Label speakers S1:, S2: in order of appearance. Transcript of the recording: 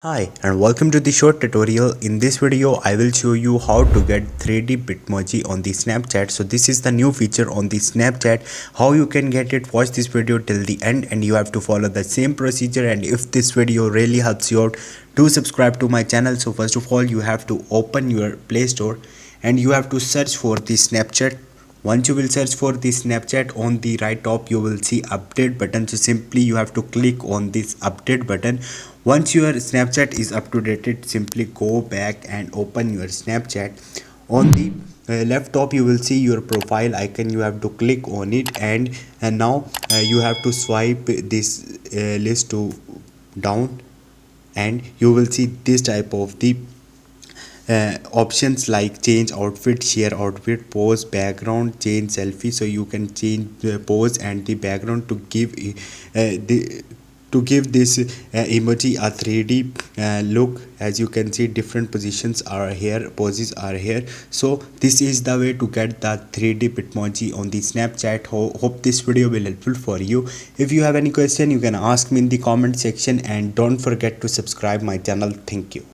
S1: Hi and welcome to the short tutorial. In this video I will show you how to get 3D bitmoji on the Snapchat. So this is the new feature on the Snapchat. How you can get it, watch this video till the end and you have to follow the same procedure. And if this video really helps you out, do subscribe to my channel. So first of all you have to open your Play Store and you have to search for the Snapchat. Once you will search for the Snapchat, on the right top you will see update button. So simply you have to click on this update button. Once your Snapchat is up to date, simply go back and open your Snapchat. On the left top you will see your profile icon. You have to click on it, and now you have to swipe this list to down, and you will see this type of the options like change outfit, share outfit, pose, background, change selfie. So you can change the pose and the background to give the to give this emoji a 3D look. As you can see, different positions are here, poses are here. So this is the way to get the 3D bitmoji on the Snapchat. Hope this video will helpful for you. If you have any question, you can ask me in the comment section, and don't forget to subscribe my channel. Thank you.